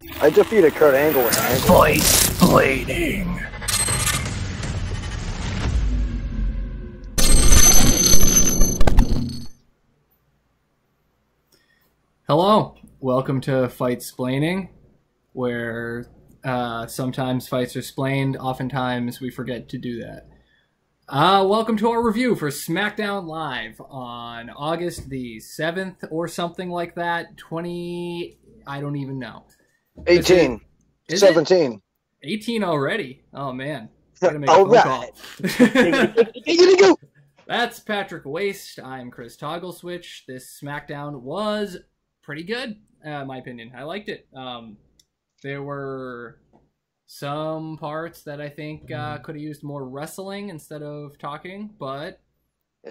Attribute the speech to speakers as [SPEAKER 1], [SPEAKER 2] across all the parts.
[SPEAKER 1] I defeated Kurt Angle with an ankle.
[SPEAKER 2] Fightsplaining. Hello, welcome to Fightsplaining, where sometimes fights are splained, oftentimes we forget to do that. Welcome to our review for SmackDown Live on August the 7th or something like that. I don't even know.
[SPEAKER 1] 18. 17.
[SPEAKER 2] 18 already? Oh, man. Gotta make a
[SPEAKER 1] All
[SPEAKER 2] phone
[SPEAKER 1] right.
[SPEAKER 2] call. That's Patrick Waste. I'm Chris Toggleswitch. This SmackDown was pretty good, in my opinion. I liked it. There were some parts that I think could have used more wrestling instead of talking, but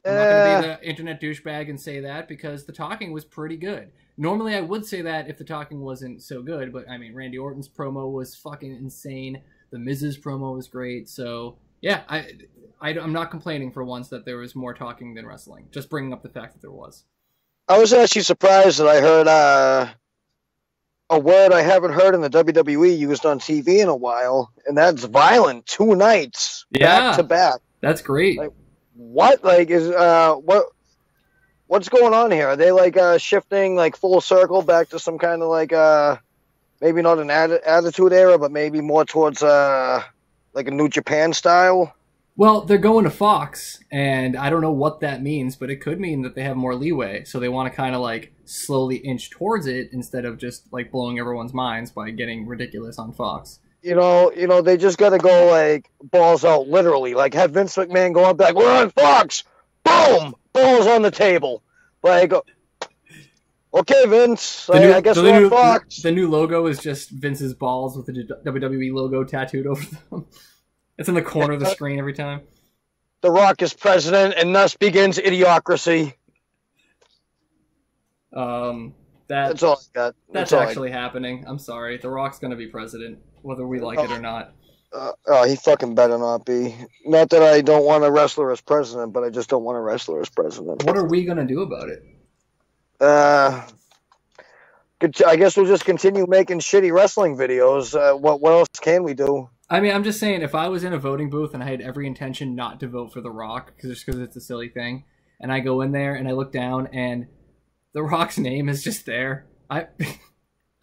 [SPEAKER 2] I'm not going to be the internet douchebag and say that because the talking was pretty good. Normally I would say that if the talking wasn't so good, but I mean, Randy Orton's promo was fucking insane. The Miz's promo was great. So yeah, I'm not complaining for once that there was more talking than wrestling. Just bringing up the fact that there was. I
[SPEAKER 1] was actually surprised that I heard a word I haven't heard in the WWE used on TV in a while, and that's violent. 2 nights back to back.
[SPEAKER 2] That's great.
[SPEAKER 1] Like, what? Like, what's going on here? Are they like shifting like full circle back to some kind of like maybe not an attitude era, but maybe more towards like a New Japan style?
[SPEAKER 2] Well, they're going to Fox, and I don't know what that means, but it could mean that they have more leeway. So they want to kind of like slowly inch towards it instead of just like blowing everyone's minds by getting ridiculous on Fox.
[SPEAKER 1] You know, they just got to go like balls out, literally. Like have Vince McMahon go up like, "We're on Fox!" Boom, balls on the table. Like, okay, Vince. I guess we're on Fox.
[SPEAKER 2] The new logo is just Vince's balls with the WWE logo tattooed over them. It's in the corner of the screen every time.
[SPEAKER 1] The Rock is president, and thus begins idiocracy. That's all I got.
[SPEAKER 2] That's actually happening. I'm sorry. The Rock's going to be president, whether we like it or not.
[SPEAKER 1] He fucking better not be. Not that I don't want a wrestler as president, but I just don't want a wrestler as president.
[SPEAKER 2] What are we going to do about it?
[SPEAKER 1] I guess we'll just continue making shitty wrestling videos. What else can we do?
[SPEAKER 2] I mean, I'm just saying, if I was in a voting booth and I had every intention not to vote for The Rock, just because it's a silly thing, and I go in there and I look down and The Rock's name is just there, I'm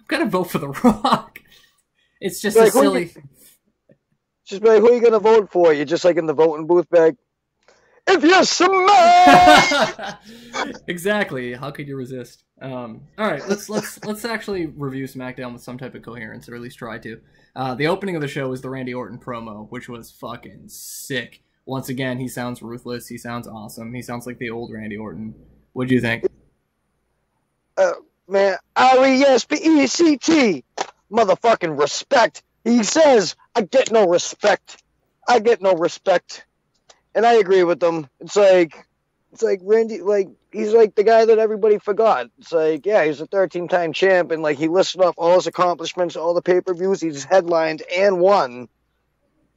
[SPEAKER 2] gonna vote for The Rock. It's just like, silly.
[SPEAKER 1] Just be like, who are you gonna vote for? You're just like in the voting booth, bag. If you smell.
[SPEAKER 2] Exactly. How could you resist? All right, let's actually review SmackDown with some type of coherence, or at least try to. The opening of the show was the Randy Orton promo, which was fucking sick. Once again, he sounds ruthless. He sounds awesome. He sounds like the old Randy Orton. What'd you think?
[SPEAKER 1] Man, R-E-S-P-E-C-T. Motherfucking respect. He says, I get no respect. I get no respect. And I agree with him. It's like Randy, like, he's like the guy that everybody forgot. It's like, yeah, he's a 13-time champ, and like he listed off all his accomplishments, all the pay-per-views he's headlined and won.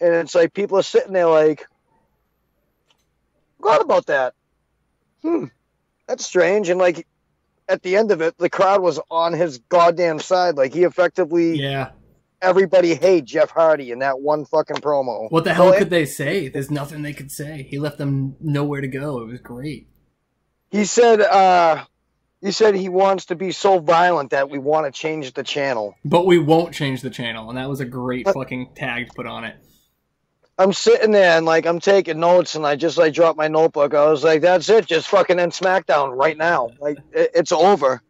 [SPEAKER 1] And it's like people are sitting there like, forgot about that. That's strange. And like at the end of it, the crowd was on his goddamn side. Like he effectively, everybody hates Jeff Hardy in that one fucking promo.
[SPEAKER 2] What the hell could they say? There's nothing they could say. He left them nowhere to go. It was great.
[SPEAKER 1] He said he wants to be so violent that we want to change the channel.
[SPEAKER 2] But we won't change the channel, and that was a great fucking tag to put on it.
[SPEAKER 1] I'm sitting there and like I'm taking notes, and I just like dropped my notebook. I was like, that's it, just fucking end SmackDown right now. Like it's over.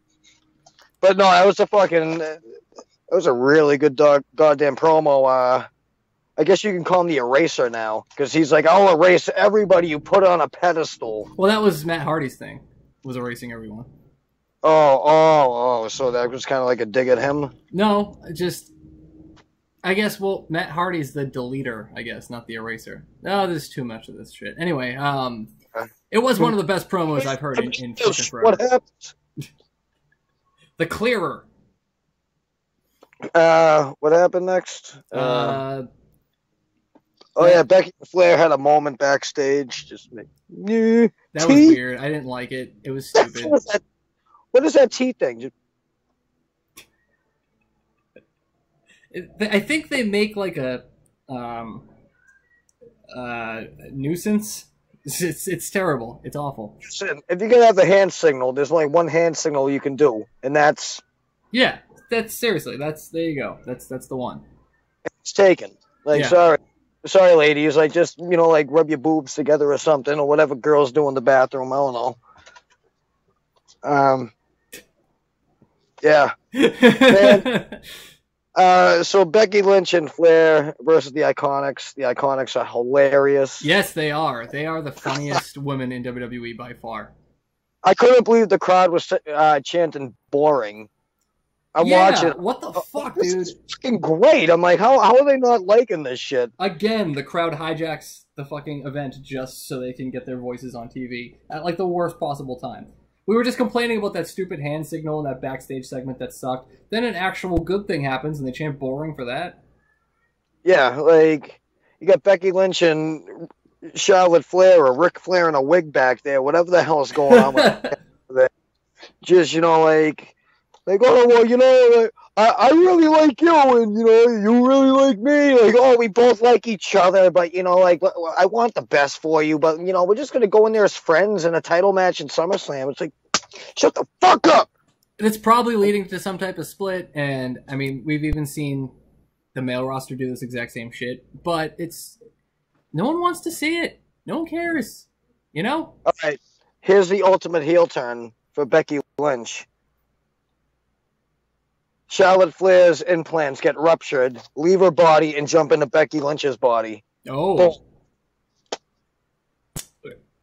[SPEAKER 1] But no, it was a really good goddamn promo. I guess you can call him the eraser now, because he's like, I'll erase everybody you put on a pedestal.
[SPEAKER 2] Well, that was Matt Hardy's thing, was erasing everyone.
[SPEAKER 1] Oh, so that was kind of like a dig at him?
[SPEAKER 2] No, I guess, well, Matt Hardy's the deleter, I guess, not the eraser. No, there's too much of this shit. Anyway, it was one of the best promos I've heard in fucking forever.
[SPEAKER 1] What happened?
[SPEAKER 2] The clearer.
[SPEAKER 1] What happened next? Becky Flair had a moment backstage. That
[SPEAKER 2] was weird. I didn't like it. It was stupid.
[SPEAKER 1] What is that tea thing?
[SPEAKER 2] I think they make like a nuisance. It's terrible. It's awful.
[SPEAKER 1] If you're gonna have the hand signal, there's only one hand signal you can do, and that's
[SPEAKER 2] that's seriously. There you go. That's the one.
[SPEAKER 1] It's taken. Like sorry, ladies. Like just like rub your boobs together or something, or whatever girls do in the bathroom. I don't know. Yeah. So Becky Lynch and Flair versus the Iconics. The Iconics are hilarious.
[SPEAKER 2] Yes, they are. They are the funniest women in WWE by far.
[SPEAKER 1] I couldn't believe the crowd was chanting boring. I'm watching.
[SPEAKER 2] What the fuck,
[SPEAKER 1] this
[SPEAKER 2] dude?
[SPEAKER 1] is fucking great. I'm like, how are they not liking this shit?
[SPEAKER 2] Again, the crowd hijacks the fucking event just so they can get their voices on TV at like the worst possible time. We were just complaining about that stupid hand signal in that backstage segment that sucked. Then an actual good thing happens and they chant boring for that. Yeah,
[SPEAKER 1] like you got Becky Lynch and Charlotte Flair or Ric Flair in a wig back there, whatever the hell is going on with that. Just, oh, well, I really like you, and, you really like me. Like, oh, we both like each other, but, I want the best for you, but, we're just going to go in there as friends in a title match in SummerSlam. It's like, shut the fuck up!
[SPEAKER 2] And it's probably leading to some type of split, and, I mean, we've even seen the male roster do this exact same shit, but no one wants to see it. No one cares, All
[SPEAKER 1] right, here's the ultimate heel turn for Becky Lynch. Charlotte Flair's implants get ruptured, leave her body, and jump into Becky Lynch's body.
[SPEAKER 2] Oh.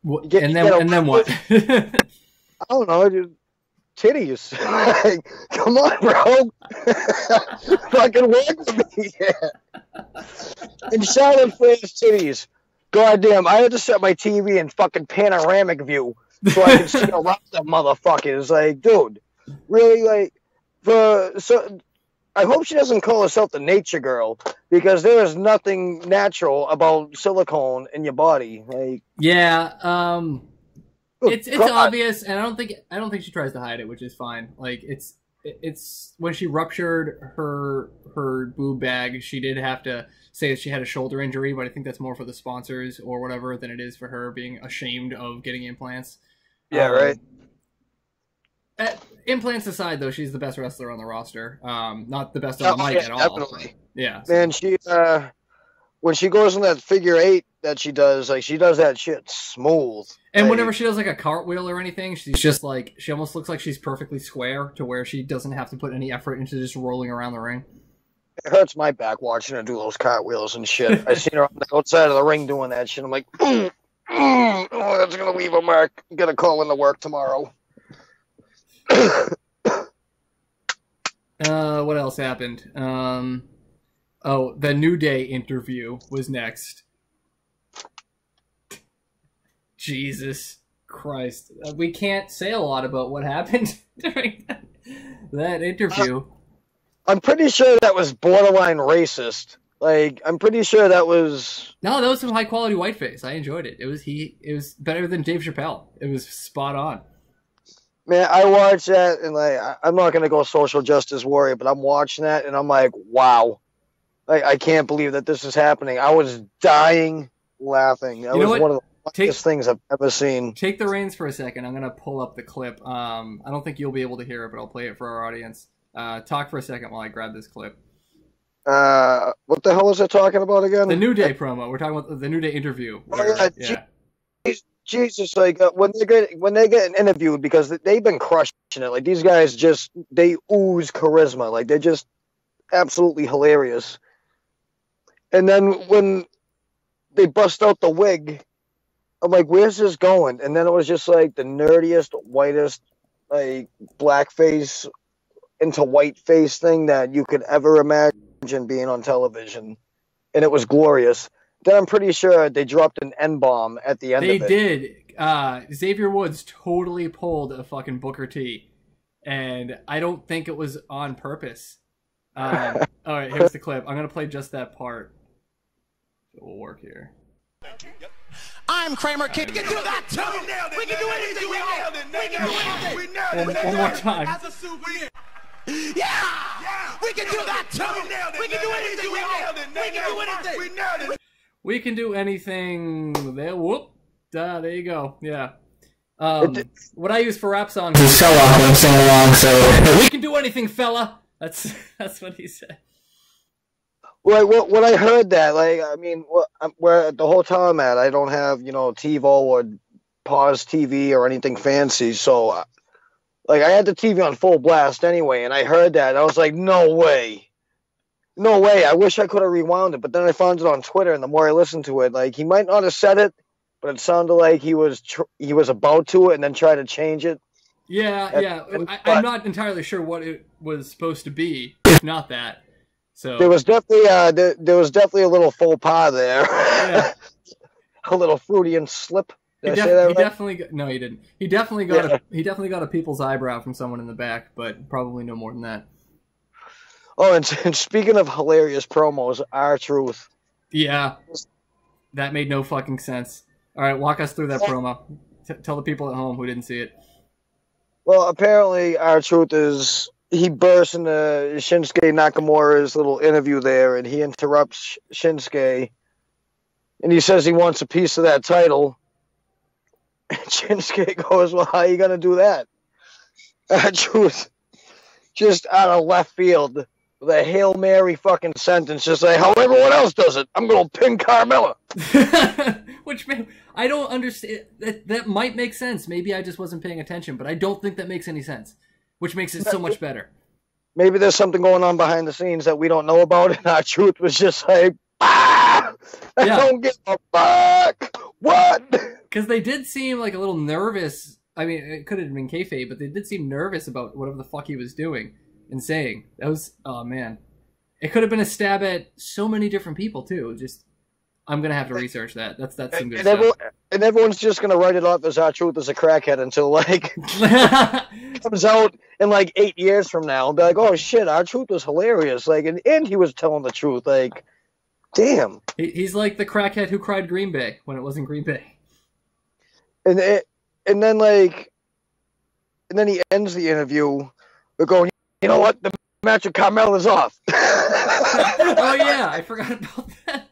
[SPEAKER 2] And then what?
[SPEAKER 1] I don't know, dude. Titties. Like, come on, bro. Fucking work with me. Yeah. And Charlotte Flair's titties. Goddamn, I had to set my TV in fucking panoramic view so I can see a lot of them motherfuckers. Like, dude, really, like, so I hope she doesn't call herself the nature girl, because there is nothing natural about silicone in your body. Like,
[SPEAKER 2] yeah, it's obvious, and I don't think she tries to hide it, which is fine. Like, it's when she ruptured her boob bag, she did have to say that she had a shoulder injury, but I think that's more for the sponsors or whatever than it is for her being ashamed of getting implants.
[SPEAKER 1] Yeah, right.
[SPEAKER 2] Implants aside, though, she's the best wrestler on the roster. Not the best on the mic at all.
[SPEAKER 1] Definitely.
[SPEAKER 2] Yeah.
[SPEAKER 1] Man, she when she goes in that figure eight that she does, like, she does that shit smooth.
[SPEAKER 2] And whenever she does like a cartwheel or anything, she's just like, she almost looks like she's perfectly square to where she doesn't have to put any effort into just rolling around the ring.
[SPEAKER 1] It hurts my back watching her do those cartwheels and shit. I seen her on the outside of the ring doing that shit. I'm like, oh, that's gonna leave a mark. Gotta call in to work tomorrow.
[SPEAKER 2] What else happened? Oh, the New Day interview was next. Jesus Christ. We can't say a lot about what happened during that interview.
[SPEAKER 1] I'm pretty sure that was borderline racist. Like, I'm pretty sure that was...
[SPEAKER 2] No, that was some high quality whiteface. I enjoyed it. It was better than Dave Chappelle. It was spot on.
[SPEAKER 1] Man, I watched that, and like, I'm not gonna go social justice warrior, but I'm watching that, and I'm like, wow, like, I can't believe that this is happening. I was dying laughing. That was one of the funniest things I've ever seen.
[SPEAKER 2] Take the reins for a second. I'm gonna pull up the clip. I don't think you'll be able to hear it, but I'll play it for our audience. Talk for a second while I grab this clip.
[SPEAKER 1] What the hell was I talking about again?
[SPEAKER 2] The New Day promo. We're talking about the New Day interview.
[SPEAKER 1] Yeah. Jesus, like, when they get interviewed, because they've been crushing it. Like, these guys they ooze charisma. Like, they're just absolutely hilarious. And then when they bust out the wig, I'm like, where's this going? And then it was just like the nerdiest, whitest, like, blackface into white face thing that you could ever imagine being on television. And it was glorious. Then I'm pretty sure they dropped an N-bomb at the end of it.
[SPEAKER 2] They did. Xavier Woods totally pulled a fucking Booker T. And I don't think it was on purpose. All right, here's the clip. I'm going to play just that part. It will work here.
[SPEAKER 3] I'm Kramer. Can you do that too? We can do anything. We can do anything.
[SPEAKER 2] One more time.
[SPEAKER 3] Yeah! We can do that We can do anything we want. We can do anything. We nailed it.
[SPEAKER 2] We can do anything. There, whoop. There you go. Yeah. What I use for rap songs is fella when I'm singing along. So we can do anything, fella. That's what he said.
[SPEAKER 1] Well, when I heard that, like, I mean, where the whole time I'm at, I don't have, TiVo or pause TV or anything fancy, so, like, I had the TV on full blast anyway, and I heard that, and I was like, no way. No way. I wish I could have rewound it, but then I found it on Twitter, and the more I listened to it, like, he might not have said it, but it sounded like he was about to it and then tried to change it.
[SPEAKER 2] Yeah. I'm not entirely sure what it was supposed to be, if not that. So
[SPEAKER 1] there was definitely a little faux pas there. Yeah. A little Freudian slip.
[SPEAKER 2] He definitely got a people's eyebrow from someone in the back, but probably no more than that.
[SPEAKER 1] Oh, and speaking of hilarious promos, R-Truth.
[SPEAKER 2] Yeah, that made no fucking sense. All right, walk us through that promo. Tell the people at home who didn't see it.
[SPEAKER 1] Well, apparently R-Truth he bursts into Shinsuke Nakamura's little interview there, and he interrupts Shinsuke, and he says he wants a piece of that title. And Shinsuke goes, well, how are you going to do that? R-Truth, just out of left field, with a Hail Mary fucking sentence, just like, how everyone else does it, I'm going to pin Carmella.
[SPEAKER 2] Which, I don't understand. That might make sense. Maybe I just wasn't paying attention, but I don't think that makes any sense. Which makes it so much better.
[SPEAKER 1] Maybe there's something going on behind the scenes that we don't know about, and R-Truth was just like, I don't give a fuck. What?
[SPEAKER 2] Because they did seem like a little nervous. I mean, it could have been kayfabe, but they did seem nervous about whatever the fuck he was doing and saying. That was, oh man. It could have been a stab at so many different people, too. Just, I'm going to have to research that. That's some good stuff.
[SPEAKER 1] And everyone's just going to write it off as R-Truth as a crackhead until, like, comes out in, like, 8 years from now and be like, oh, shit, R-Truth was hilarious. Like, and he was telling the truth. Like, damn.
[SPEAKER 2] He's like the crackhead who cried Green Bay when it wasn't Green Bay.
[SPEAKER 1] And then he ends the interview with going, you know what? The match with Carmella's off.
[SPEAKER 2] Oh, yeah. I forgot about that.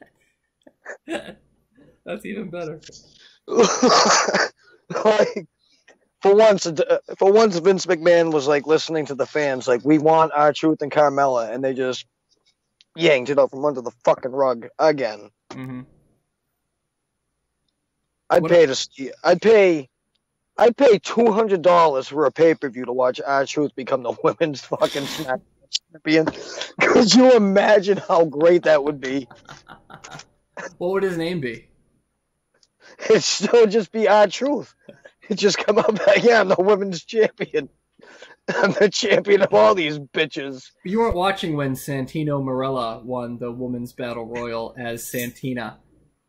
[SPEAKER 2] That's even better.
[SPEAKER 1] Like, for once, Vince McMahon was like listening to the fans, like, we want R-Truth and Carmella, and they just yanked it up from under the fucking rug again.
[SPEAKER 2] Mm-hmm.
[SPEAKER 1] I'd pay $200 for a pay-per-view to watch R-Truth become the women's fucking SmackDown champion. Could you imagine how great that would be?
[SPEAKER 2] What would his name be?
[SPEAKER 1] It'd still just be R-Truth. It'd just come out back, yeah, I'm the women's champion. I'm the champion of all these bitches.
[SPEAKER 2] You weren't watching when Santino Marella won the Women's Battle Royal as Santina,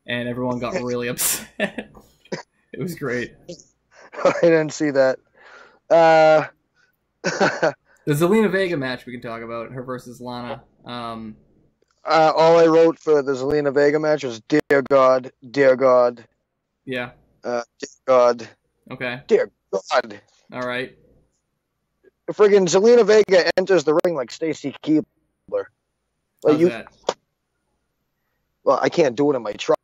[SPEAKER 2] and everyone got really upset. It was great.
[SPEAKER 1] I didn't see that.
[SPEAKER 2] The Zelina Vega match we can talk about, her versus Lana.
[SPEAKER 1] All I wrote for the Zelina Vega match was, dear God, dear God.
[SPEAKER 2] Yeah.
[SPEAKER 1] Dear God.
[SPEAKER 2] Okay.
[SPEAKER 1] Dear God.
[SPEAKER 2] All right.
[SPEAKER 1] Friggin' Zelina Vega enters the ring like Stacy Keibler.
[SPEAKER 2] How's that?
[SPEAKER 1] Well, I can't do it in my truck.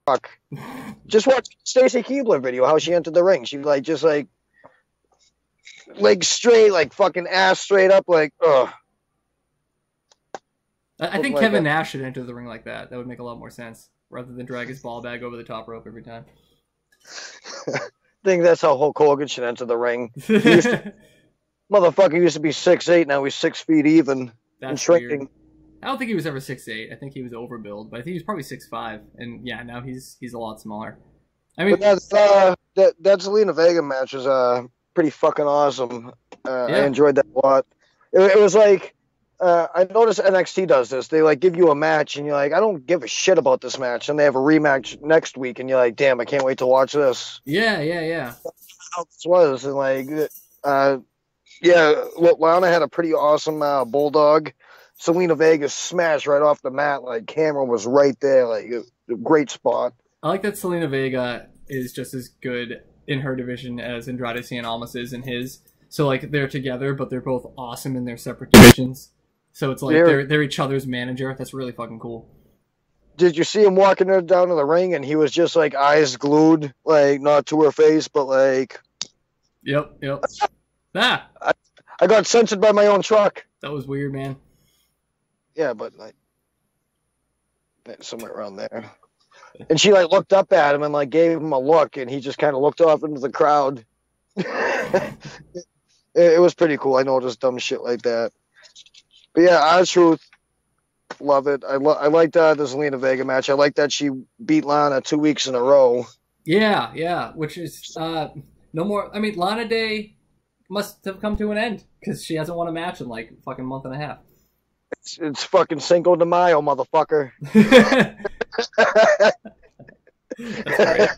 [SPEAKER 1] Just watch Stacy Keibler video, how she entered the ring. She like just like straight, like fucking ass straight up, like ugh.
[SPEAKER 2] I think Kevin Nash should enter the ring like that. That would make a lot more sense, rather than drag his ball bag over the top rope every time.
[SPEAKER 1] I think that's how Hulk Hogan should enter the ring. Motherfucker used to be 6'8", now he's 6 feet even.
[SPEAKER 2] That's
[SPEAKER 1] and shrinking.
[SPEAKER 2] Weird. I don't think he was ever 6'8". I think he was overbuild, but I think he was probably 6'5". And yeah, now he's a lot smaller. I mean,
[SPEAKER 1] but that Zelina Vega match was pretty fucking awesome. Yeah. I enjoyed that a lot. It was like, I noticed NXT does this. They like give you a match and you're like, I don't give a shit about this match. And they have a rematch next week and you're like, damn, I can't wait to watch this.
[SPEAKER 2] Yeah.
[SPEAKER 1] That's how this was. And like, Lana had a pretty awesome bulldog. Zelina Vega smashed right off the mat. Like, camera was right there. Like, a great spot.
[SPEAKER 2] I like that Zelina Vega is just as good in her division as Andrade Cien Almas is in his. So, like, they're together, but they're both awesome in their separate divisions. So it's like they're each other's manager. That's really fucking cool.
[SPEAKER 1] Did you see him walking her down to the ring and he was just like eyes glued, like not to her face, but like.
[SPEAKER 2] Yep. Ah.
[SPEAKER 1] I got censored by my own truck.
[SPEAKER 2] That was weird, man.
[SPEAKER 1] Yeah, but like somewhere around there. And she like looked up at him and like gave him a look, and he just kind of looked off into the crowd. It was pretty cool. I noticed dumb shit like that. But yeah, R-Truth, love it. I liked the Zelina Vega match. I like that she beat Lana 2 weeks in a row.
[SPEAKER 2] Yeah, which is no more. I mean, Lana Day must have come to an end because she hasn't won a match in like a fucking month and a half.
[SPEAKER 1] It's fucking Cinco de Mayo, motherfucker.
[SPEAKER 2] That's great.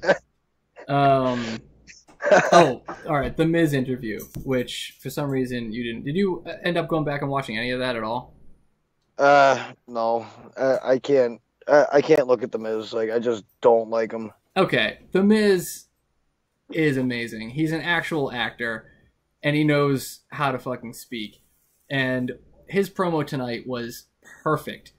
[SPEAKER 2] Oh, all right. The Miz interview, which for some reason you didn't. Did you end up going back and watching any of that at all?
[SPEAKER 1] No. I can't. I can't look at the Miz. Like, I just don't like him.
[SPEAKER 2] Okay, the Miz is amazing. He's an actual actor, and he knows how to fucking speak. And his promo tonight was perfect.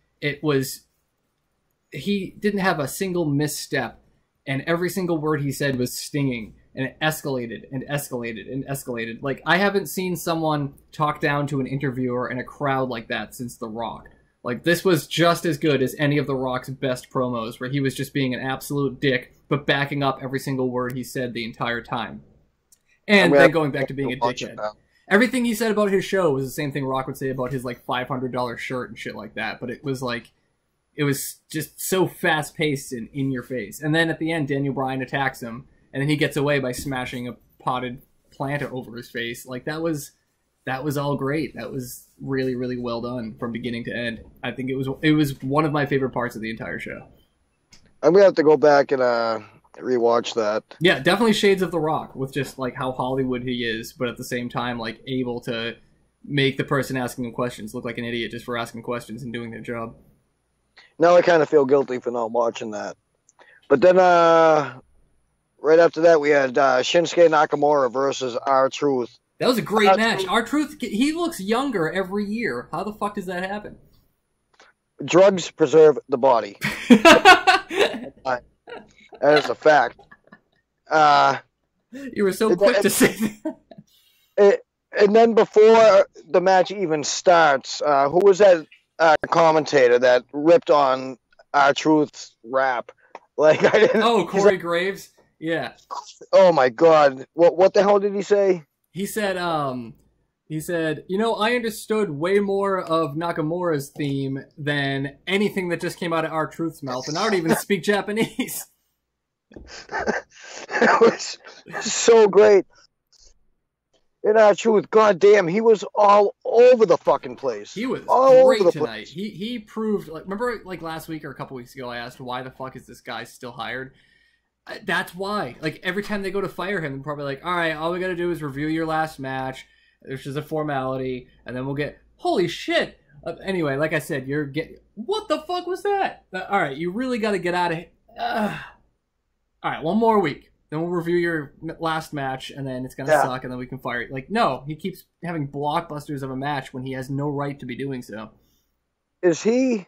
[SPEAKER 2] He didn't have a single misstep, and every single word he said was stinging, and it escalated and escalated and escalated. Like, I haven't seen someone talk down to an interviewer in a crowd like that since The Rock. Like, this was just as good as any of The Rock's best promos, where he was just being an absolute dick, but backing up every single word he said the entire time. And then going back to being a dickhead. Everything he said about his show was the same thing Rock would say about his, like, $500 shirt and shit like that. But it was, like, it was just so fast-paced and in your face. And then at the end, Daniel Bryan attacks him, and then he gets away by smashing a potted plant over his face. Like, that was all great. That was really, really well done from beginning to end. I think it was one of my favorite parts of the entire show.
[SPEAKER 1] I'm going to have to go back and rewatch that. Yeah,
[SPEAKER 2] definitely shades of The Rock with just like how Hollywood he is, but at the same time like able to make the person asking him questions look like an idiot just for asking questions and doing their job.
[SPEAKER 1] Now I kind of feel guilty for not watching that. But then right after that we had Shinsuke Nakamura versus R-Truth.
[SPEAKER 2] That was a great match. R-Truth, he looks younger every year. How the fuck does that happen?
[SPEAKER 1] Drugs preserve the body. That is a fact.
[SPEAKER 2] You were so quick to say that.
[SPEAKER 1] And then before the match even starts, who was that commentator that ripped on R-Truth's rap? Like, I didn't.
[SPEAKER 2] Oh, Corey Graves? Yeah.
[SPEAKER 1] Oh my God! What the hell did he say?
[SPEAKER 2] He said, you know, I understood way more of Nakamura's theme than anything that just came out of R-Truth's mouth, and I don't even speak Japanese.
[SPEAKER 1] It was so great. And R-Truth, goddamn, he was all over the fucking place.
[SPEAKER 2] He was
[SPEAKER 1] all
[SPEAKER 2] great
[SPEAKER 1] over the
[SPEAKER 2] tonight. He proved, like, remember, like, last week or a couple weeks ago, I asked, why the fuck is this guy still hired? That's why. Like, every time they go to fire him, they're probably like, all right, all we gotta do is review your last match, which is a formality, and then we'll get, holy shit. Anyway, like I said, what the fuck was that? All right, you really gotta get out of here. All right, one more week. Then we'll review your last match, and then it's gonna suck, and then we can fire it. Like, no, he keeps having blockbusters of a match when he has no right to be doing so.
[SPEAKER 1] Is he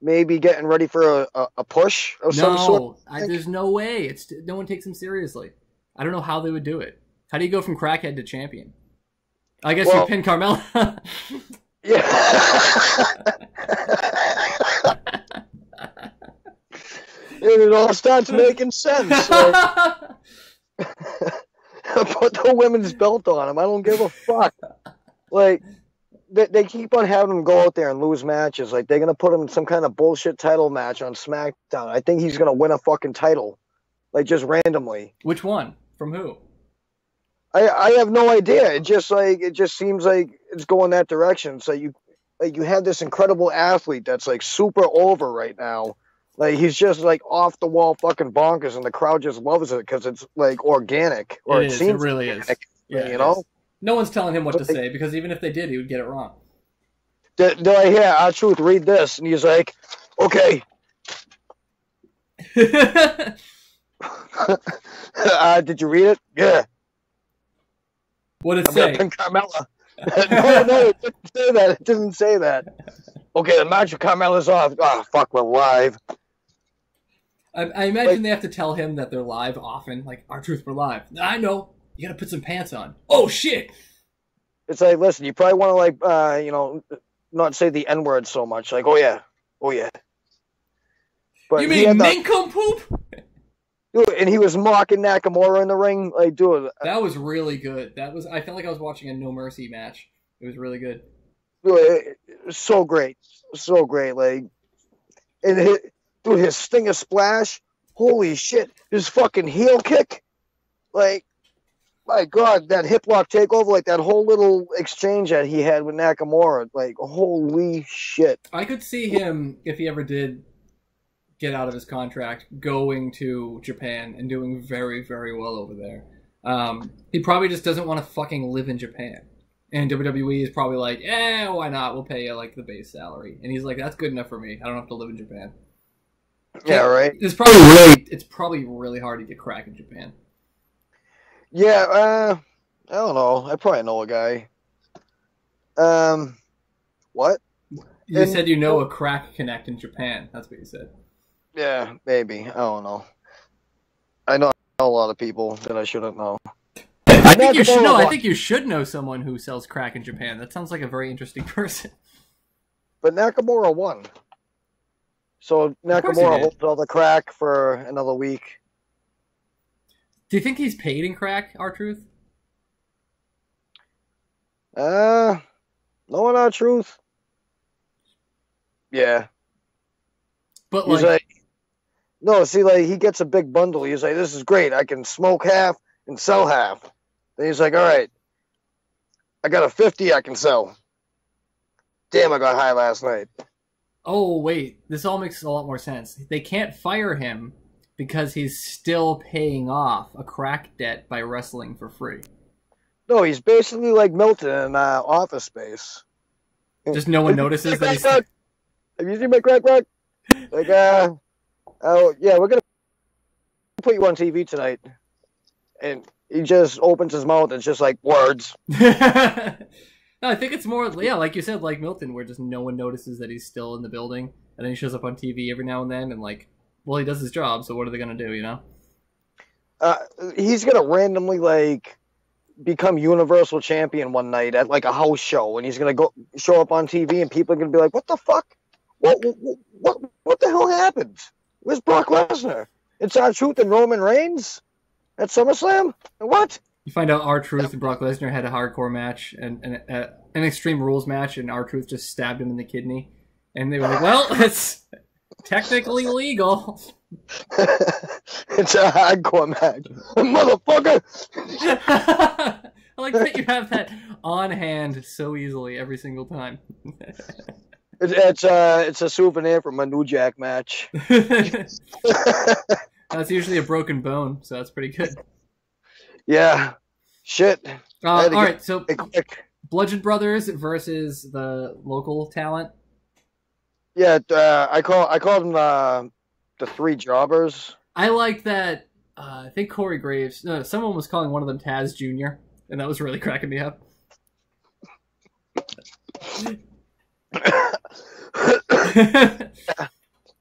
[SPEAKER 1] maybe getting ready for a push of some sort?
[SPEAKER 2] No, there's no way. No one takes him seriously. I don't know how they would do it. How do you go from crackhead to champion? I guess you pin Carmella.
[SPEAKER 1] Yeah. And it all starts making sense. Like, put the women's belt on him. I don't give a fuck. Like, they keep on having him go out there and lose matches. Like, they're going to put him in some kind of bullshit title match on SmackDown. I think he's going to win a fucking title. Like, just randomly.
[SPEAKER 2] Which one? From who?
[SPEAKER 1] I have no idea. It just seems like it's going that direction. So you have this incredible athlete that's like super over right now. Like, he's just like off the wall fucking bonkers, and the crowd just loves it because it's like organic. Or it seems
[SPEAKER 2] it really
[SPEAKER 1] organic,
[SPEAKER 2] is. Yeah,
[SPEAKER 1] you know?
[SPEAKER 2] No one's telling him what to say, because even if they did, he would get it wrong.
[SPEAKER 1] Do I hear R-Truth read this? And he's like, okay. Did you read it? Yeah.
[SPEAKER 2] What did it say?
[SPEAKER 1] Carmella. No, it didn't say that. It didn't say that. Okay, the match with Carmella's off. Oh, fuck, we're live.
[SPEAKER 2] I imagine they have to tell him that they're live often. Like, R-Truth, we're live. I know. You gotta put some pants on. Oh, shit!
[SPEAKER 1] It's like, listen, you probably want to, not say the N-word so much. Like, oh, yeah. But
[SPEAKER 2] you mean nincompoop?
[SPEAKER 1] Dude, and he was mocking Nakamura in the ring. Like, dude.
[SPEAKER 2] That was really good. I felt like I was watching a No Mercy match. It was really good.
[SPEAKER 1] Dude, it was so great. So great. Like, and his Stinger Splash. Holy shit. His fucking heel kick. Like, my God, that hip lock takeover, like that whole little exchange that he had with Nakamura. Like, holy shit.
[SPEAKER 2] I could see him, if he ever did get out of his contract, going to Japan and doing very, very well over there. He probably just doesn't want to fucking live in Japan. And WWE is probably like, why not? We'll pay you like the base salary. And he's like, that's good enough for me. I don't have to live in Japan.
[SPEAKER 1] Yeah, right.
[SPEAKER 2] It's probably really hard to get crack in Japan.
[SPEAKER 1] Yeah, I don't know. I probably know a guy. What?
[SPEAKER 2] You said you know a crack connect in Japan. That's what you said.
[SPEAKER 1] Yeah, maybe. I don't know. I know a lot of people that I shouldn't know.
[SPEAKER 2] I think you should know. I think you should know someone who sells crack in Japan. That sounds like a very interesting person.
[SPEAKER 1] But Nakamura won. So Nakamura holds all the crack for another week.
[SPEAKER 2] Do you think he's paid in crack, R-Truth?
[SPEAKER 1] No, not R-Truth. Yeah.
[SPEAKER 2] But
[SPEAKER 1] he's like, no, see, like, he gets a big bundle. He's like, this is great. I can smoke half and sell half. Then he's like, all right, I got a 50 I can sell. Damn, I got high last night.
[SPEAKER 2] Oh, wait. This all makes a lot more sense. They can't fire him because he's still paying off a crack debt by wrestling for free.
[SPEAKER 1] No, he's basically like Milton in Office Space.
[SPEAKER 2] Just no one notices that he's...
[SPEAKER 1] Have you seen my crack rock? Like, oh, yeah, we're going to put you on TV tonight. And he just opens his mouth and it's just like, words.
[SPEAKER 2] No, I think it's more, yeah, like you said, like Milton, where just no one notices that he's still in the building. And then he shows up on TV every now and then and like, well, he does his job, so what are they going to do, you know?
[SPEAKER 1] He's going to randomly, like, become Universal Champion one night at, like, a house show. And he's going to go show up on TV and people are going to be like, what the fuck? What the hell happened? Where's Brock Lesnar? It's R-Truth and Roman Reigns at SummerSlam? What?
[SPEAKER 2] You find out R-Truth and Brock Lesnar had a hardcore match, and an Extreme Rules match, and R-Truth just stabbed him in the kidney. And they were like, well, it's technically legal.
[SPEAKER 1] It's a hardcore match. Motherfucker!
[SPEAKER 2] I like that you have that on hand so easily every single time.
[SPEAKER 1] It's a souvenir from a New Jack match.
[SPEAKER 2] That's usually a broken bone, so that's pretty good.
[SPEAKER 1] Yeah. Shit.
[SPEAKER 2] All right, so Bludgeon Brothers versus the local talent.
[SPEAKER 1] Yeah, I called them the Three Jobbers.
[SPEAKER 2] I like that. I think Corey Graves. No, someone was calling one of them Taz Jr., and that was really cracking me up.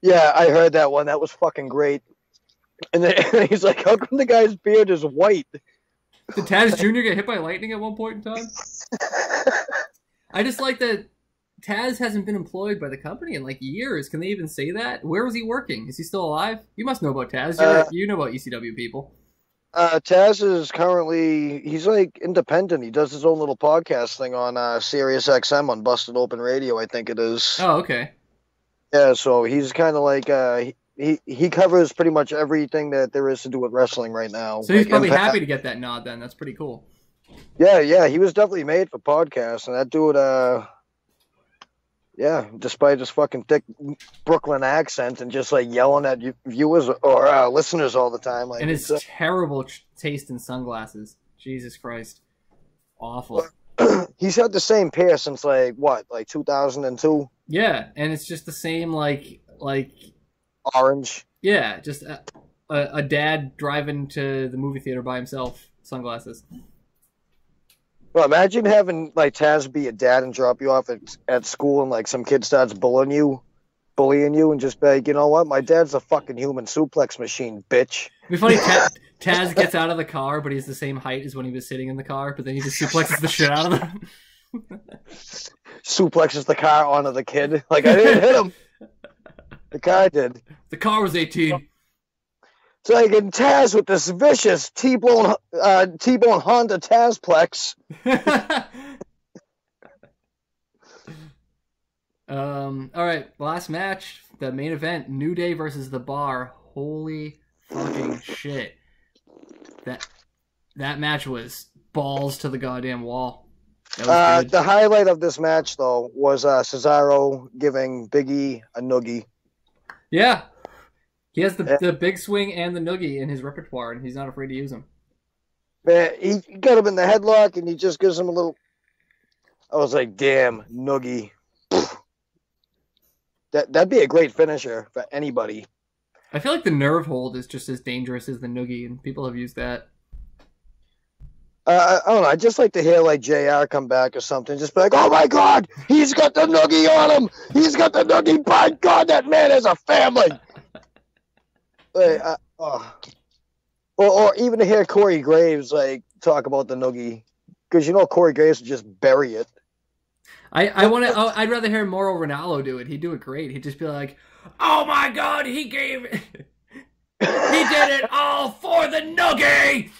[SPEAKER 1] Yeah, I heard that one. That was fucking great. And then he's like, how come the guy's beard is white?
[SPEAKER 2] Did Taz Jr. get hit by lightning at one point in time? I just like that Taz hasn't been employed by the company in like years. Can they even say that? Where was he working? Is he still alive? You must know about Taz. You know about ECW people.
[SPEAKER 1] Taz is currently, he's like independent. He does his own little podcast thing on Sirius XM on Busted Open Radio, I think it is.
[SPEAKER 2] Oh, okay.
[SPEAKER 1] Yeah, so he's kind of like, he covers pretty much everything that there is to do with wrestling right now.
[SPEAKER 2] So he's
[SPEAKER 1] like
[SPEAKER 2] probably happy to get that nod then. That's pretty cool.
[SPEAKER 1] Yeah, he was definitely made for podcasts, and that dude, yeah, despite his fucking thick Brooklyn accent and just like yelling at viewers or listeners all the time. Like,
[SPEAKER 2] and his terrible taste in sunglasses. Jesus Christ. Awful.
[SPEAKER 1] He's had the same pair since like 2002?
[SPEAKER 2] Yeah, and it's just the same like
[SPEAKER 1] orange.
[SPEAKER 2] Yeah, just a dad driving to the movie theater by himself, sunglasses.
[SPEAKER 1] Well, imagine having like Taz be a dad and drop you off at school, and like some kid starts bullying you, and just be like, you know what? My dad's a fucking human suplex machine, bitch.
[SPEAKER 2] It'd be funny. Taz gets out of the car, but he's the same height as when he was sitting in the car. But then he just suplexes the shit out of them.
[SPEAKER 1] Suplexes the car onto the kid. Like, I didn't hit him. The car did.
[SPEAKER 2] The car was 18.
[SPEAKER 1] So like in Taz with this vicious T-bone Honda Tazplex.
[SPEAKER 2] All right, last match, the main event, New Day versus The Bar. Holy fucking shit! That match was balls to the goddamn wall. That was good.
[SPEAKER 1] The highlight of this match, though, was Cesaro giving Big E a noogie.
[SPEAKER 2] Yeah. He has the big swing and the noogie in his repertoire, and he's not afraid to use them.
[SPEAKER 1] Man, he got him in the headlock, and he just gives him a little... I was like, damn, noogie. That'd be a great finisher for anybody.
[SPEAKER 2] I feel like the nerve hold is just as dangerous as the noogie, and people have used that.
[SPEAKER 1] I don't know. I'd just like to hear like JR come back or something. Just be like, oh my God, he's got the noogie on him. He's got the noogie. By God, that man has a family. Or even to hear Corey Graves like talk about the noogie, because you know Corey Graves would just bury it.
[SPEAKER 2] I'd rather hear Mauro Ranallo do it. He'd do it great. He'd just be like, "Oh my God, he did it all for the noogie.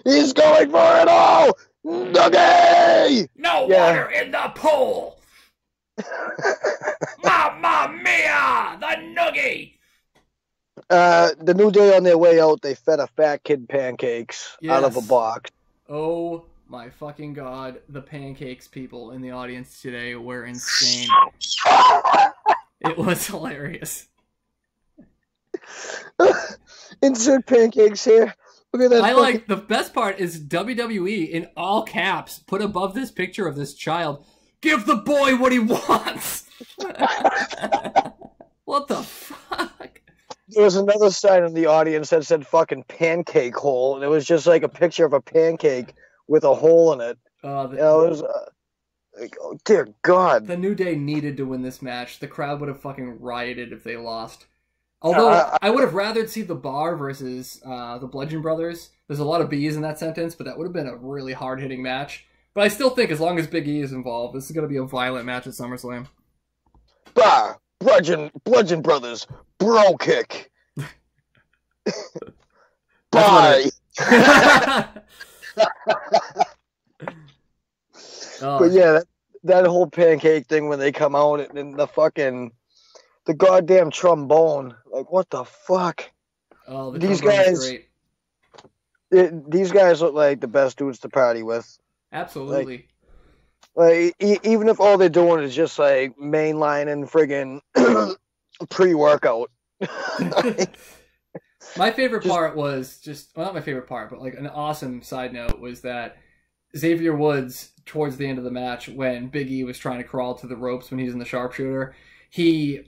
[SPEAKER 1] He's going for it all, noogie.
[SPEAKER 2] No water in the pool. Mamma mia, the noogie."
[SPEAKER 1] The New Day on their way out, they fed a fat kid pancakes out of a box.
[SPEAKER 2] Oh my fucking God, the pancakes people in the audience today were insane. It was hilarious.
[SPEAKER 1] Insert pancakes here. Look at that.
[SPEAKER 2] The best part is WWE in all caps put above this picture of this child, "Give the boy what he wants." What the fuck?
[SPEAKER 1] There was another sign in the audience that said fucking pancake hole, and it was just like a picture of a pancake with a hole in it. It was like, oh dear God.
[SPEAKER 2] The New Day needed to win this match. The crowd would have fucking rioted if they lost. Although I would have rather see The Bar versus the Bludgeon Brothers. There's a lot of B's in that sentence, but that would have been a really hard-hitting match. But I still think as long as Big E is involved, this is going to be a violent match at SummerSlam.
[SPEAKER 1] Bar, Bludgeon Brothers, bro kick. Bye. But yeah, that whole pancake thing when they come out and the goddamn trombone, like what the fuck?
[SPEAKER 2] Oh,
[SPEAKER 1] these guys look like the best dudes to party with.
[SPEAKER 2] Absolutely.
[SPEAKER 1] Like even if all they're doing is just like mainlining friggin' pre-workout.
[SPEAKER 2] My favorite part was not my favorite part, but like an awesome side note was that Xavier Woods, towards the end of the match, when Big E was trying to crawl to the ropes when he was in the sharpshooter, he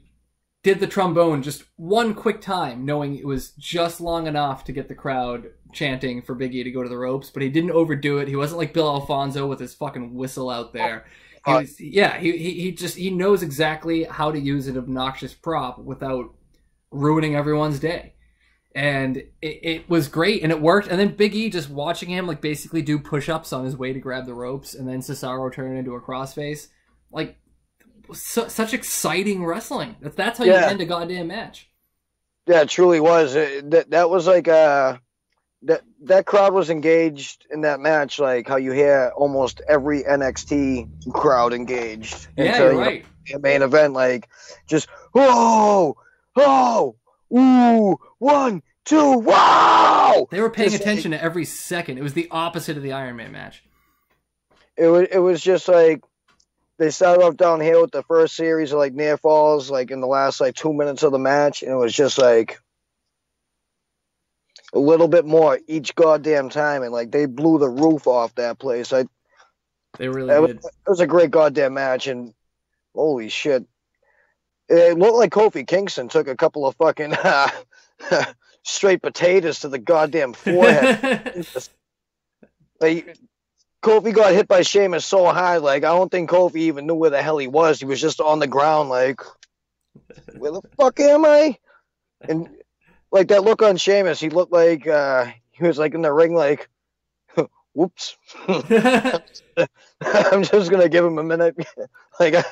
[SPEAKER 2] did the trombone just one quick time, knowing it was just long enough to get the crowd chanting for Big E to go to the ropes, but he didn't overdo it. He wasn't like Bill Alfonso with his fucking whistle out there. He knows exactly how to use an obnoxious prop without ruining everyone's day. And it was great, and it worked. And then Big E just watching him like basically do push-ups on his way to grab the ropes, and then Cesaro turn into a crossface. Like, such exciting wrestling. That's how you end a goddamn match.
[SPEAKER 1] Yeah, it truly was. That was like that crowd was engaged in that match, like how you hear almost every NXT crowd engaged.
[SPEAKER 2] Yeah, you're right.
[SPEAKER 1] The main event, like just whoa, ooh, 1, 2, wow!
[SPEAKER 2] They were paying attention to every second. It was the opposite of the Iron Man match.
[SPEAKER 1] It was just like they started off down here with the first series of like near falls, like in the last like 2 minutes of the match, and it was just like a little bit more each goddamn time, and like they blew the roof off that place.
[SPEAKER 2] They really did.
[SPEAKER 1] It was a great goddamn match, and holy shit. It looked like Kofi Kingston took a couple of fucking straight potatoes to the goddamn forehead. Like, Kofi got hit by Sheamus so hard, like, I don't think Kofi even knew where the hell he was. He was just on the ground, like, where the fuck am I? And, like, that look on Sheamus, he looked like he was, like, in the ring, like, whoops. I'm just going to give him a minute. Like,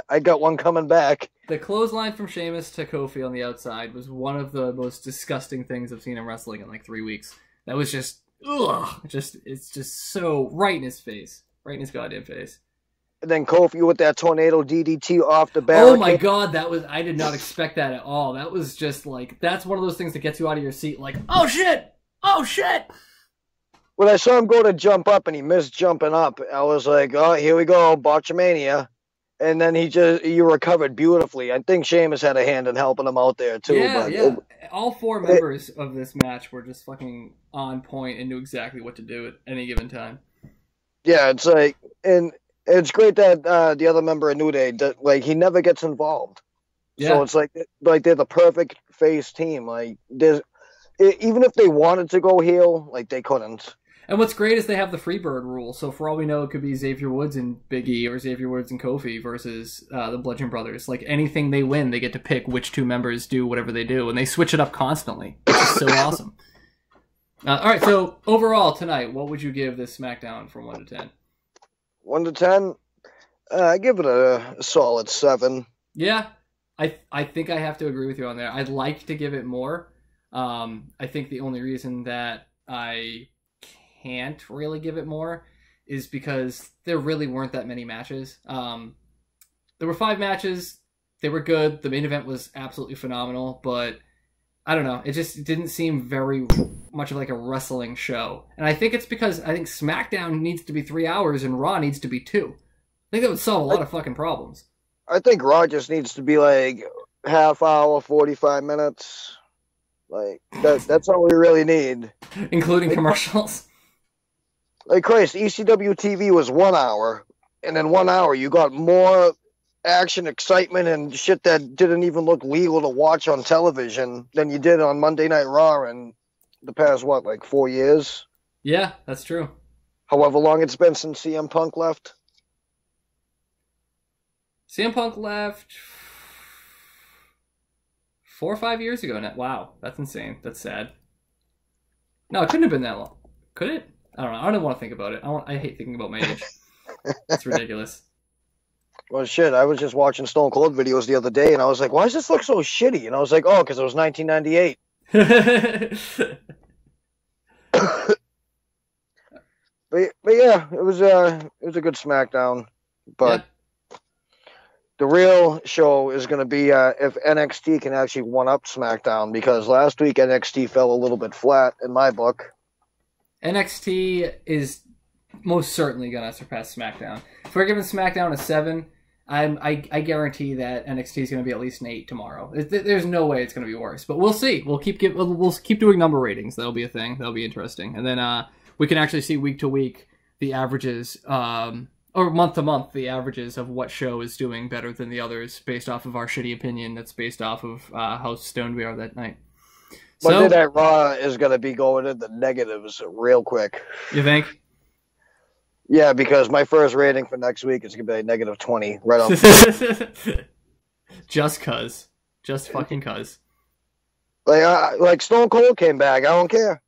[SPEAKER 1] I got one coming back.
[SPEAKER 2] The clothesline from Sheamus to Kofi on the outside was one of the most disgusting things I've seen in wrestling in like 3 weeks. That was just, ugh. It's just so right in his face. Right in his goddamn face.
[SPEAKER 1] And then Kofi with that tornado DDT off the barricade.
[SPEAKER 2] Oh my god, I did not expect that at all. That was just like, that's one of those things that gets you out of your seat like, oh shit! Oh shit!
[SPEAKER 1] When I saw him go to jump up and he missed jumping up, I was like, oh, here we go, Botchamania. And then he recovered beautifully. I think Sheamus had a hand in helping him out there too.
[SPEAKER 2] Yeah. All 4 members of this match were just fucking on point and knew exactly what to do at any given time.
[SPEAKER 1] Yeah, it's like, and it's great that the other member of New Day, like, he never gets involved. Yeah. So it's like they're the perfect face team. Like, even if they wanted to go heel, like, they couldn't.
[SPEAKER 2] And what's great is they have the Freebird rule, so for all we know, it could be Xavier Woods and Big E or Xavier Woods and Kofi versus the Bludgeon Brothers. Like, anything they win, they get to pick which 2 members do whatever they do, and they switch it up constantly, which is so awesome. All right, so overall tonight, what would you give this SmackDown from 1 to 10?
[SPEAKER 1] 1 to 10? I give it a solid 7.
[SPEAKER 2] Yeah, I think I have to agree with you on there. I'd like to give it more. I think the only reason that I can't really give it more is because there really weren't that many matches. There were 5 matches. They were good. The main event was absolutely phenomenal, but I don't know. It just didn't seem very much like a wrestling show. And I think it's because I think SmackDown needs to be 3 hours and Raw needs to be 2. I think that would solve a lot of fucking problems.
[SPEAKER 1] I think Raw just needs to be like half hour, 45 minutes. Like, that's all we really need.
[SPEAKER 2] Including commercials.
[SPEAKER 1] Like, Christ, ECW TV was 1 hour, and in 1 hour you got more action, excitement, and shit that didn't even look legal to watch on television than you did on Monday Night Raw in the past, 4 years?
[SPEAKER 2] Yeah, that's true.
[SPEAKER 1] However long it's been since CM Punk left.
[SPEAKER 2] CM Punk left 4 or 5 years ago now. Wow, that's insane. That's sad. No, it couldn't have been that long. Could it? I don't know. I don't want to think about it. I hate thinking about my age. It's ridiculous.
[SPEAKER 1] Well, shit, I was just watching Stone Cold videos the other day, and I was like, why does this look so shitty? And I was like, oh, because it was 1998. but yeah, it was a good SmackDown. But the real show is going to be if NXT can actually one-up SmackDown, because last week NXT fell a little bit flat in my book.
[SPEAKER 2] NXT is most certainly going to surpass SmackDown. If we're giving SmackDown a 7, I guarantee that NXT is going to be at least an 8 tomorrow. There's no way it's going to be worse, but we'll see. We'll keep doing number ratings. That'll be a thing. That'll be interesting. And then we can actually see week to week the averages, or month to month the averages of what show is doing better than the others based off of our shitty opinion. That's based off of how stoned we are that night.
[SPEAKER 1] Monday Night Raw is going to be going in the negatives real quick.
[SPEAKER 2] You think?
[SPEAKER 1] Yeah, because my first rating for next week is going to be like -20 right off.
[SPEAKER 2] Just cuz. Just fucking cuz.
[SPEAKER 1] Like Stone Cold came back. I don't care.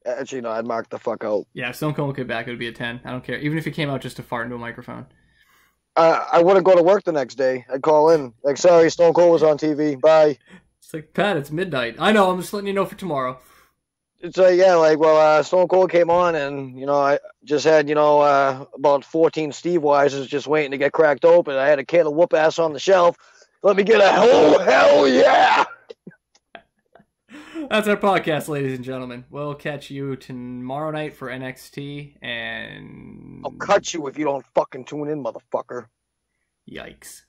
[SPEAKER 1] Actually, no, I'd mark the fuck out.
[SPEAKER 2] Yeah, if Stone Cold came back, it would be a 10. I don't care. Even if he came out just to fart into a microphone.
[SPEAKER 1] I wouldn't go to work the next day. I'd call in. Like, sorry, Stone Cold was on TV. Bye.
[SPEAKER 2] It's like, Pat, it's midnight. I know, I'm just letting you know for tomorrow.
[SPEAKER 1] It's Stone Cold came on, and, I just had, about 14 Steve Wises just waiting to get cracked open. I had a can of whoop ass on the shelf. Let me get a hell yeah!
[SPEAKER 2] That's our podcast, ladies and gentlemen. We'll catch you tomorrow night for NXT, and...
[SPEAKER 1] I'll cut you if you don't fucking tune in, motherfucker.
[SPEAKER 2] Yikes.